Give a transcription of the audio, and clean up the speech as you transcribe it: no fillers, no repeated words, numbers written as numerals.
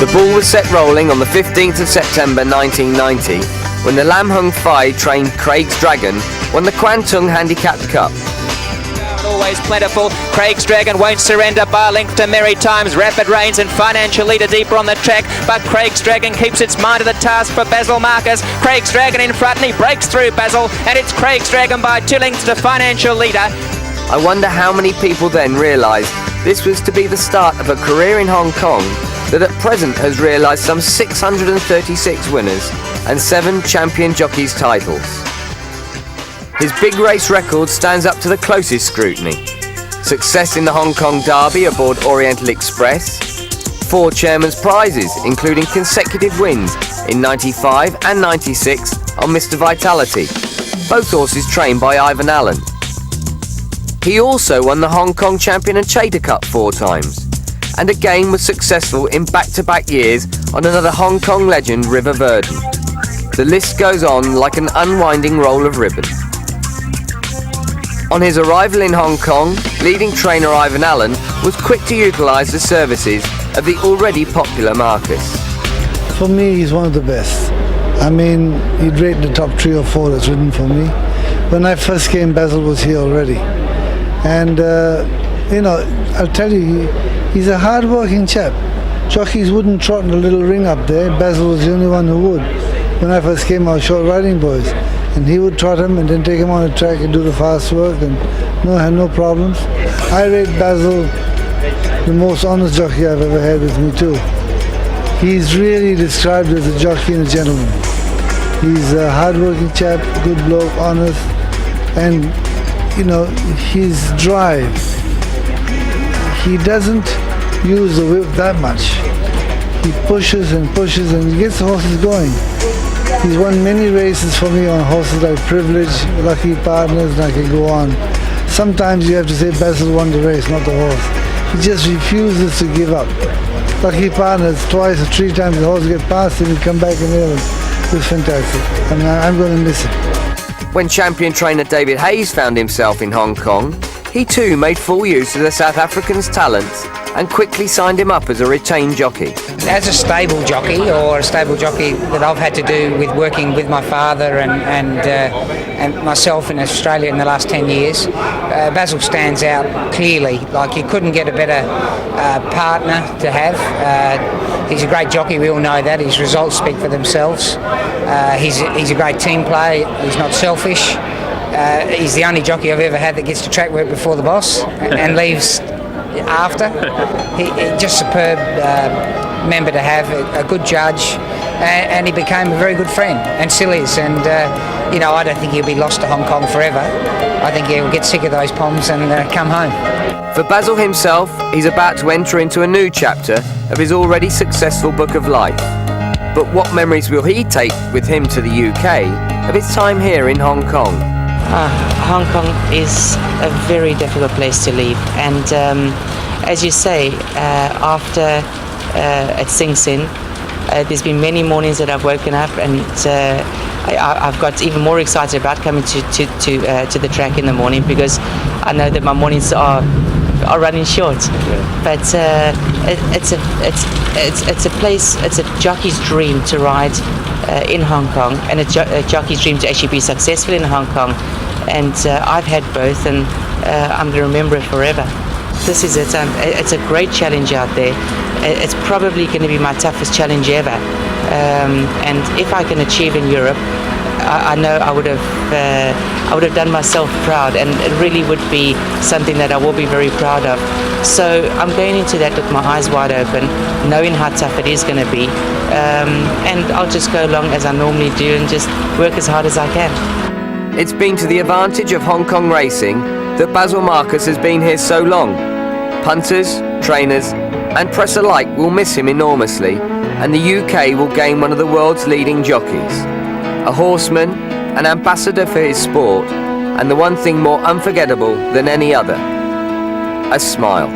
The ball was set rolling on the 15th of September 1990 when the Lam Hung Phai trained Craig's Dragon won the Kwantung Handicapped Cup. Always plentiful. Craig's Dragon won't surrender by a length to Merry Times. Rapid Rains and Financial Leader deeper on the track, but Craig's Dragon keeps its mind to the task for Basil Marcus. Craig's Dragon in front and he breaks through Basil, and it's Craig's Dragon by 2 lengths to Financial Leader. I wonder how many people then realised this was to be the start of a career in Hong Kong that at present has realised some 636 winners and 7 champion jockeys titles. His big race record stands up to the closest scrutiny. Success in the Hong Kong Derby aboard Oriental Express, 4 Chairman's Prizes, including consecutive wins in 95 and 96 on Mr. Vitality, both horses trained by Ivan Allen. He also won the Hong Kong Champion and Chater Cup 4 times, and again was successful in back-to-back years on another Hong Kong legend, River Verdon. The list goes on like an unwinding roll of ribbon. On his arrival in Hong Kong, leading trainer Ivan Allen was quick to utilise the services of the already popular Marcus. For me, he's one of the best. I mean, he'd rate the top 3 or 4 that's ridden for me. When I first came, Basil was here already. And, you know, I'll tell you, he's a hard-working chap. Jockeys wouldn't trot in a little ring up there. Basil was the only one who would. When I first came, I was short riding boys. And he would trot him and then take him on the track and do the fast work and had no problems. I rate Basil the most honest jockey I've ever had with me too. He's really described as a jockey and a gentleman. He's a hard-working chap, good bloke, honest, and you know, his drive. He doesn't use the whip that much. He pushes and pushes and he gets the horses going. He's won many races for me on horses like Privilege, Lucky Partners, and I can go on. Sometimes you have to say Basil won the race, not the horse. He just refuses to give up. Lucky Partners, 2 or 3 times the horse get past him and come back and nail him. It was fantastic. I mean, I'm going to miss it. When champion trainer David Hayes found himself in Hong Kong, he too made full use of the South African's talents and quickly signed him up as a retained jockey. As a stable jockey, or a stable jockey that I've had to do with working with my father and myself in Australia in the last 10 years, Basil stands out clearly. Like, you couldn't get a better partner to have. He's a great jockey, we all know that. His results speak for themselves. He's a great team player, he's not selfish. He's the only jockey I've ever had that gets to track work before the boss and leaves after. He's just superb member to have, a good judge, and he became a very good friend, and still is. And you know, I don't think he'll be lost to Hong Kong forever. I think he'll get sick of those poms and come home. For Basil himself, he's about to enter into a new chapter of his already successful book of life. But what memories will he take with him to the UK of his time here in Hong Kong? Hong Kong is a very difficult place to leave, and as you say, after it sinks in, there's been many mornings that I've woken up and I've got even more excited about coming to the track in the morning, because I know that my mornings are running short. But it's a place, it's a jockey's dream to ride in Hong Kong, and a jockey's dream to actually be successful in Hong Kong. And I've had both, and I'm going to remember it forever. This is it. It's a great challenge out there. It's probably going to be my toughest challenge ever. And if I can achieve in Europe, I know I would have done myself proud, and it really would be something that I will be very proud of. So I'm going into that with my eyes wide open, knowing how tough it is going to be, and I'll just go along as I normally do and just work as hard as I can. It's been to the advantage of Hong Kong racing that Basil Marcus has been here so long. Punters, trainers and press alike will miss him enormously, and the UK will gain one of the world's leading jockeys. A horseman, an ambassador for his sport, and the one thing more unforgettable than any other: a smile.